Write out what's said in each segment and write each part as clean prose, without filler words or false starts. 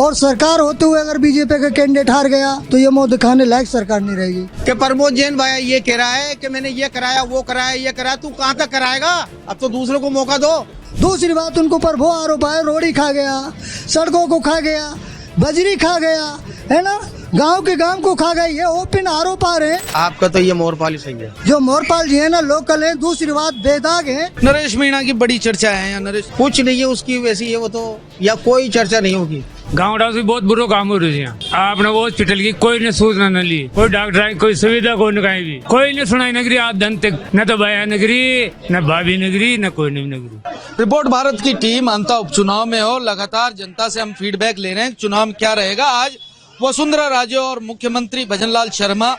और सरकार होते हुए अगर बीजेपी का कैंडिडेट हार गया तो ये मुंह दिखाने लायक सरकार नहीं रहेगी। कि प्रमोद जैन भाई ये कह रहा है कि मैंने ये कराया वो कराया ये कराया, तू कहाँ तक कराएगा? अब तो दूसरों को मौका दो। दूसरी बात, उनको ऊपर वो आरोप है रोड़ी खा गया, सड़कों को खा गया, बजरी खा गया, है ना, गांव के गांव को खा गए, ये ओपन आरोप आ रहे हैं। आपका तो ये मोरपाल ही सही है। जो मोरपाल जी है ना लोकल है। दूसरी बात, बेदाग है। नरेश मीणा की बड़ी चर्चा है यहाँ। नरेश कुछ नहीं है उसकी वैसी है वो तो, या कोई चर्चा नहीं होगी। गाँव डाउन से बहुत बुरा काम हो रही है। आपने वो हॉस्पिटल की कोई ने सूचना न ली, कोई डॉक्टर आई, कोई सुविधा कोई न कहीं भी, कोई ने सुनाई नगरी आज दिन तक, न तो भैया नगरी, न भाभी नगरी, न कोई नहीं नगरी। रिपोर्ट भारत की टीम अंता उपचुनाव में हो, लगातार जनता से हम फीडबैक ले रहे हैं चुनाव में क्या रहेगा। आज वसुंधरा राजे और मुख्यमंत्री भजनलाल शर्मा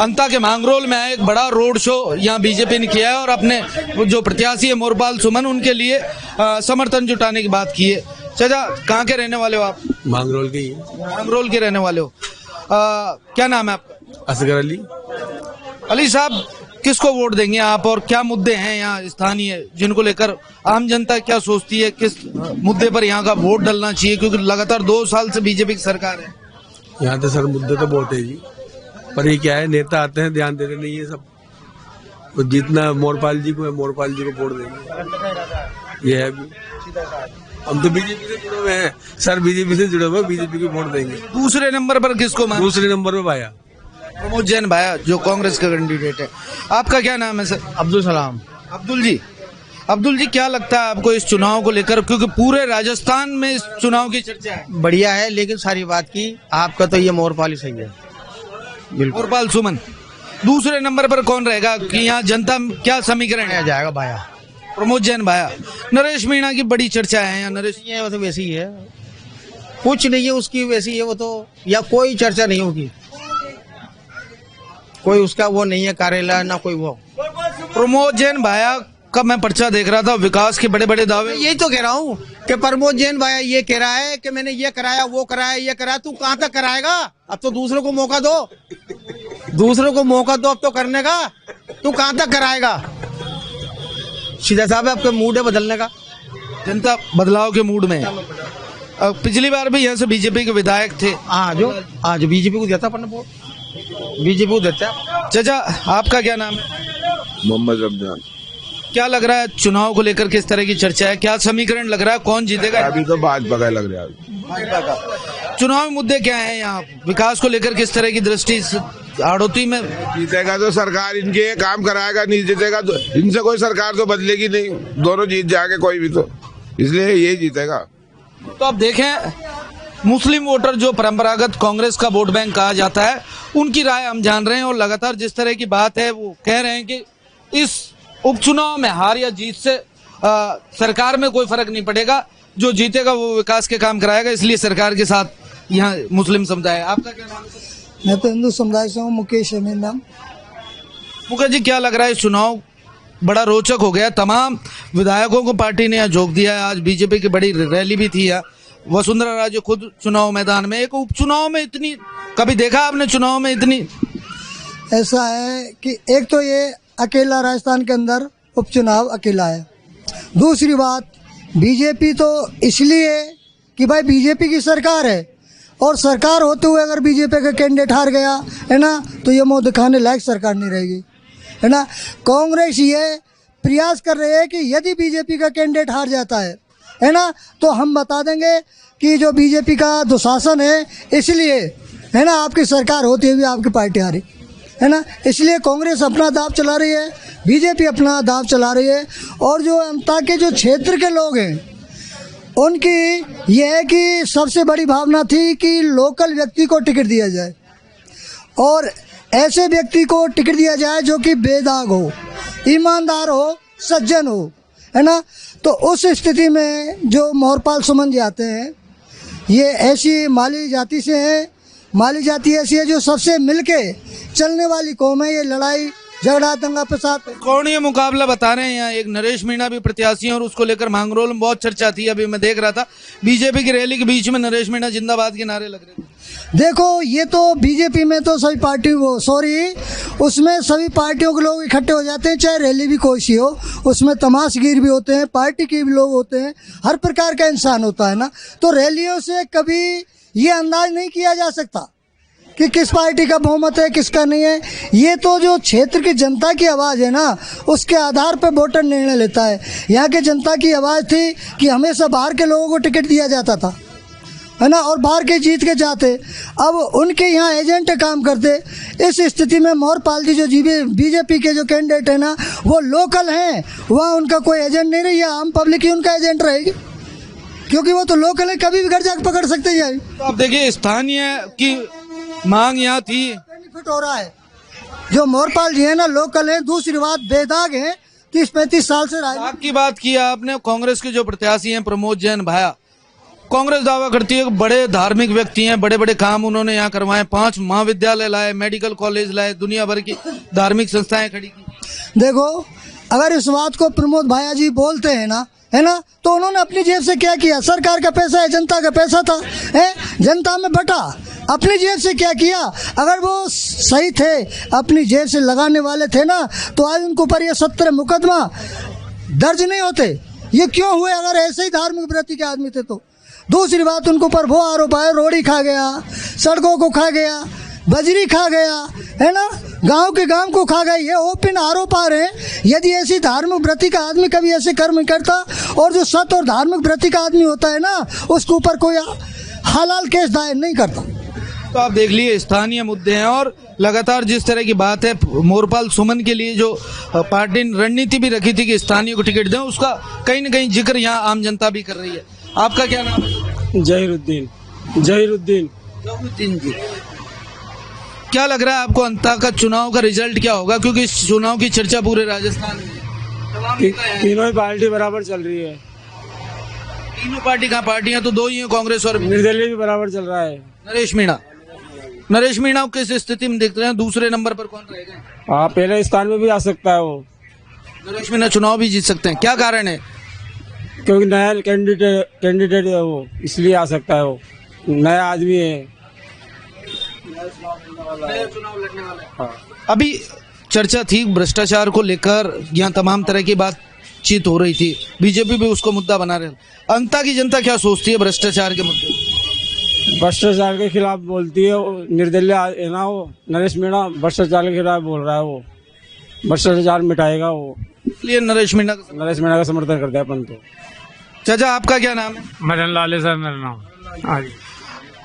अंता के मांगरोल में आए। एक बड़ा रोड शो यहाँ बीजेपी ने किया है और अपने जो प्रत्याशी है मोरपाल सुमन, उनके लिए समर्थन जुटाने की बात की है। चाचा, कहाँ के रहने वाले हो आप? मांगरोल के ही। मांगरोल के रहने वाले हो। क्या नाम है आपका? असगर अली। अली साहब, किसको वोट देंगे आप और क्या मुद्दे हैं यहाँ स्थानीय जिनको लेकर आम जनता क्या सोचती है, किस मुद्दे पर यहाँ का वोट डलना चाहिए? क्योंकि लगातार 2 साल से बीजेपी की सरकार है। यहाँ तो सर मुद्दे तो बहुत है जी, पर ये क्या है, नेता आते हैं ध्यान देते नहीं है सब। तो जितना मोरपाल जी को है, मोरपाल जी को वोट देंगे, ये है अभी। हम तो बीजेपी से जुड़े हुए हैं सर, बीजेपी से जुड़े हुए, बीजेपी को वोट देंगे। दूसरे नंबर पर किसको मांग? दूसरे नंबर पे भाया प्रमोद जैन भाया, जो कांग्रेस का कैंडिडेट है। आपका क्या नाम है सर? अब्दुल सलाम। अब्दुल जी, क्या लगता है आपको इस चुनाव को लेकर? क्योंकि पूरे राजस्थान में इस चुनाव की चर्चा है। बढ़िया है, लेकिन सारी बात की आपका तो ये मोरपाल ही सही है। बिल्कुल। मोरपाल सुमन। दूसरे नंबर पर कौन रहेगा कि यहाँ जनता क्या समीकरण है? जाएगा भाया। प्रमोद जैन भाया। नरेश मीणा की बड़ी चर्चा है यहाँ। नरेश ये वो तो वैसी ही है, कुछ नहीं है उसकी वैसी है वो तो, या कोई चर्चा नहीं होगी, कोई उसका वो नहीं है कार्यालय ना कोई वो। प्रमोद जैन भाया का मैं पर्चा देख रहा था, विकास के बड़े बड़े दावे। यही तो कह रहा हूँ कि प्रमोद जैन भाया ये कह रहा है कि मैंने ये कराया वो कराया ये कराया, तू कहाँ तक कराएगा? अब तो दूसरों को मौका दो, दूसरों को मौका दो अब तो करने का, तू कहाँ तक कराएगा? सीधा साहब आपका मूड है बदलने का, जनता बदलाव के मूड में है। पिछली बार भी यहाँ से बीजेपी के विधायक थे। आज बीजेपी को देता अपन वोट, बीजेपी को देता। चाचा, आपका क्या नाम है? मोहम्मद रमजान। क्या लग रहा है चुनाव को लेकर, किस तरह की चर्चा है? क्या समीकरण लग रहा है, कौन जीतेगा? अभी तो भाजपा का लग रहा है। चुनावी मुद्दे क्या हैं यहाँ? विकास को लेकर किस तरह की दृष्टि हाड़ौती में? जीतेगा तो सरकार इनके काम कराएगा, नहीं जीतेगा तो इनसे कोई सरकार तो बदलेगी नहीं, दोनों जीत जाएंगे कोई भी, तो इसलिए यही जीतेगा। तो अब देखें, मुस्लिम वोटर जो परंपरागत कांग्रेस का वोट बैंक कहा जाता है, उनकी राय हम जान रहे हैं और लगातार जिस तरह की बात है वो कह रहे हैं कि इस उपचुनाव में हार या जीत से सरकार में कोई फर्क नहीं पड़ेगा, जो जीतेगा वो विकास के काम कराएगा, इसलिए सरकार के साथ यहाँ मुस्लिम समुदाय है। आपका क्या नाम है? मैं तो हिंदू समुदाय से हूँ, मुकेश है मेरा नाम। मुकेश जी, क्या लग रहा है चुनाव बड़ा रोचक हो गया, तमाम विधायकों को पार्टी ने यहाँ झोंक दिया है। आज बीजेपी की बड़ी रैली भी थी यहाँ, वसुंधरा राजे खुद चुनाव मैदान में। एक उपचुनाव में इतनी, कभी देखा आपने चुनाव में इतनी? ऐसा है कि एक तो ये अकेला राजस्थान के अंदर उपचुनाव अकेला है। दूसरी बात, बीजेपी तो इसलिए कि भाई बीजेपी की सरकार है, और सरकार होते हुए अगर बीजेपी का कैंडिडेट हार गया, है ना, तो ये मुंह दिखाने लायक सरकार नहीं रहेगी, है ना। कांग्रेस ये प्रयास कर रही है कि यदि बीजेपी का कैंडिडेट हार जाता है ना, तो हम बता देंगे कि जो बीजेपी का दुशासन है, इसलिए, है ना, आपकी सरकार होती हुई आपकी पार्टी हारी, है ना। इसलिए कांग्रेस अपना दाव चला रही है, बीजेपी अपना दाव चला रही है। और जो अमता के जो क्षेत्र के लोग हैं, उनकी यह है कि सबसे बड़ी भावना थी कि लोकल व्यक्ति को टिकट दिया जाए, और ऐसे व्यक्ति को टिकट दिया जाए जो कि बेदाग हो, ईमानदार हो, सज्जन हो, है ना। तो उस स्थिति में जो मोरपाल सुमन जी आते हैं, ये ऐसी माली जाति से हैं। माली जाति ऐसी है जो सबसे मिलके चलने वाली कौम है। ये लड़ाई झगड़ा दंगा फसाद। कौन ये मुकाबला बता रहे हैं? यहाँ एक नरेश मीणा भी प्रत्याशी हैं और उसको लेकर मांगरोल में बहुत चर्चा थी। अभी मैं देख रहा था बीजेपी की रैली के बीच में नरेश मीणा जिंदाबाद के नारे लग रहे थे। देखो ये तो बीजेपी में तो सभी पार्टी उसमें सभी पार्टियों के लोग इकट्ठे हो जाते हैं, चाहे रैली भी कोई सी हो, उसमें तमाशगीर भी होते हैं, पार्टी के भी लोग होते हैं, हर प्रकार का इंसान होता है ना। तो रैलियों से कभी ये अंदाज नहीं किया जा सकता कि किस पार्टी का बहुमत है किसका नहीं है। ये तो जो क्षेत्र की जनता की आवाज़ है ना, उसके आधार पर वोटर निर्णय लेता है। यहाँ के जनता की आवाज़ थी कि हमेशा बाहर के लोगों को टिकट दिया जाता था, है ना, और बाहर के जीत के जाते। अब उनके यहाँ एजेंट काम करते। इस स्थिति में मोहरपाल जी जो बीजेपी के जो कैंडिडेट है ना, वो लोकल हैं, वहाँ उनका कोई एजेंट नहीं रही है, आम पब्लिक ही उनका एजेंट रहेगी, क्योंकि वो तो लोकल है, कभी भी घर जाकर पकड़ सकते हैं। तो आप देखिए स्थानीय की मांग यहाँ थी, बेनिफिट हो रहा है। जो मोहरपाल जी है ना, लोकल है। दूसरी बात, बेदाग है, 30-35 साल से दाग की बात की आपने। कांग्रेस के जो प्रत्याशी हैं प्रमोद जैन भाया, कांग्रेस दावा करती है कि बड़े धार्मिक व्यक्ति हैं, बड़े बड़े काम उन्होंने यहाँ करवाए, 5 महाविद्यालय लाए, मेडिकल कॉलेज लाए, दुनिया भर की धार्मिक संस्थाएं खड़ी की। देखो, अगर इस बात को प्रमोद भाया जी बोलते हैं ना, है ना, तो उन्होंने अपनी जेब से क्या किया? सरकार का पैसा है, जनता का पैसा था, है, जनता में बटा। अपनी जेब से क्या किया? अगर वो सही थे, अपनी जेब से लगाने वाले थे ना, तो आज उनके ऊपर ये 17 मुकदमा दर्ज नहीं होते। ये क्यों हुए? अगर ऐसे ही धार्मिक वृत्ति के आदमी थे तो। दूसरी बात, उनके ऊपर वो आरोप है, रोड़ी खा गया, सड़कों को खा गया, बजरी खा गया, है ना, गांव के गांव को खा गया। ये ओपन आरोप आ रहे हैं। यदि ऐसी धार्मिक वृत्ति का आदमी कभी ऐसे कर्म करता, और जो सत और धार्मिक वृत्ति का आदमी होता है ना, उसके ऊपर कोई हलाल केस दायर नहीं करता। तो आप देख लिए स्थानीय मुद्दे हैं और लगातार जिस तरह की बात है, मोरपाल सुमन के लिए जो पार्टी ने रणनीति भी रखी थी कि स्थानीय को टिकट दें, उसका कहीं न कहीं जिक्र यहाँ आम जनता भी कर रही है। आपका क्या नाम है? जहीरुद्दीन। जहीरुद्दीन जी, क्या लग रहा है आपको अंता का चुनाव का रिजल्ट क्या होगा? क्योंकि इस चुनाव की चर्चा पूरे राजस्थान में है। तीनों ही पार्टी बराबर चल रही है। तीनों पार्टी कहाँ? पार्टियां तो दो ही हैं, कांग्रेस और निर्दलीय भी बराबर चल रहा है। नरेश मीणा को किस स्थिति में देखते हैं? दूसरे नंबर पर कौन रहेगा? हाँ, पहले स्थान में भी आ सकता है वो। नरेश मीणा चुनाव भी जीत सकते हैं, क्या कारण है? क्योंकि नया कैंडिडेट है वो, इसलिए आ सकता है। वो नया आदमी है। हाँ। अभी चर्चा थी भ्रष्टाचार को लेकर, यहाँ तमाम तरह की बातचीत हो रही थी, बीजेपी भी उसको मुद्दा बना रहे। अंता की जनता क्या सोचती है भ्रष्टाचार के मुद्दे? भ्रष्टाचार के खिलाफ बोलती है। निर्दलीय है ना वो, नरेश मीणा भ्रष्टाचार के खिलाफ बोल रहा है। वो भ्रष्टाचार मिटाएगा वो, इसलिए नरेश मीणा का समर्थन करता है अपन तो। चाचा आपका क्या नाम है? मदन लाल है सर मेरा नाम। हाँ जी।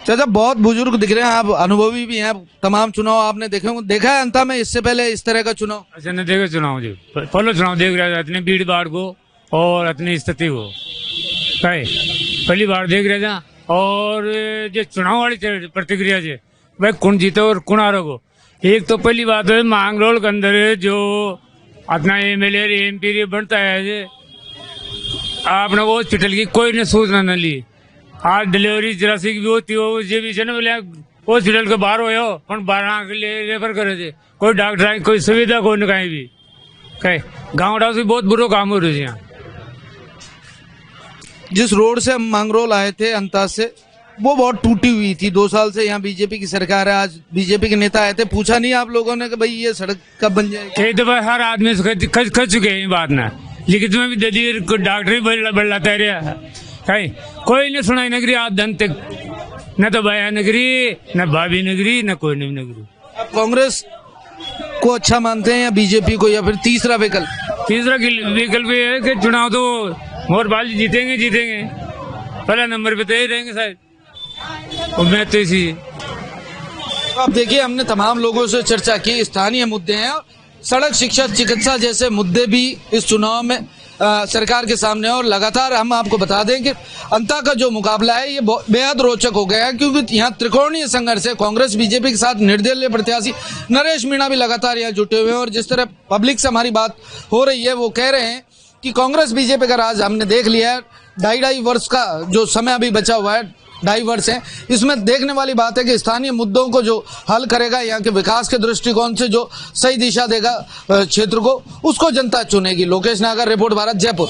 चाचा बहुत बुजुर्ग दिख रहे हैं, आप अनुभवी भी हैं, तमाम चुनाव आपने देखा है अंता में इससे पहले इस तरह का चुनाव? अच्छा, नहीं देखा चुनाव जी, पहले चुनाव देख रहा था, इतनी भीड़ भाड़ को और इतनी स्थिति को पहली बार देख रहा था। और जो चुनाव वाली प्रतिक्रिया है भाई, कौन जीते और कौन हारे को। एक तो पहली बात है, मांगरोल के अंदर जो अपना MLA MP बनता है, आपने वो हॉस्पिटल की कोई ने सूचना न ली। आज डिलीवरी जरासी की भी होती हो, ये भी हॉस्पिटल के बाहर हो पर 12 के लिए रेफर करे थे। कोई डॉक्टर कोई सुविधा कोई न कहीं भी, कहीं गाँव डाउन से बहुत बुरा काम हो रही है। यहाँ जिस रोड से हम मांगरोल आए थे अंता से, वो बहुत टूटी हुई थी। 2 साल से यहाँ बीजेपी की सरकार है। आज बीजेपी के नेता आए थे, पूछा नहीं आप लोगों ने कि भाई ये सड़क कब बन जाएगी? कई दफा हर आदमी से कर चुके हैं बात ना, लेकिन तुम्हें भी दे डॉक्टर ही बढ़लाता है। कहीं कोई नहीं सुनाई नगरी आज दिन तक, न तो बाया नगरी, न भाभी नगरी, न कोई नहीं नगरी। आप कांग्रेस को अच्छा मानते हैं या बीजेपी को, या फिर तीसरा विकल्प? तीसरा विकल्प ये है कि चुनाव तो मोहरपाल जी जीतेंगे, पहला नंबर पे तो ही रहेंगे शायद। और मैं तो इसी। अब देखिए, हमने तमाम लोगों से चर्चा की, स्थानीय मुद्दे हैं, सड़क, शिक्षा, चिकित्सा जैसे मुद्दे भी इस चुनाव में सरकार के सामने। और लगातार हम आपको बता दें कि अंता का जो मुकाबला है ये बेहद रोचक हो गया है, क्योंकि यहाँ त्रिकोणीय संघर्ष है। कांग्रेस बीजेपी के साथ निर्दलीय प्रत्याशी नरेश मीणा भी लगातार यहाँ जुटे हुए हैं। और जिस तरह पब्लिक से हमारी बात हो रही है, वो कह रहे हैं कि कांग्रेस बीजेपी का राज हमने देख लिया है। 2.5 वर्ष का जो समय अभी बचा हुआ है, डाइवर्स हैं। इसमें देखने वाली बात है कि स्थानीय मुद्दों को जो हल करेगा, यहाँ के विकास के दृष्टिकोण से जो सही दिशा देगा क्षेत्र को, उसको जनता चुनेगी। लोकेश नागर, रिपोर्ट भारत, जयपुर।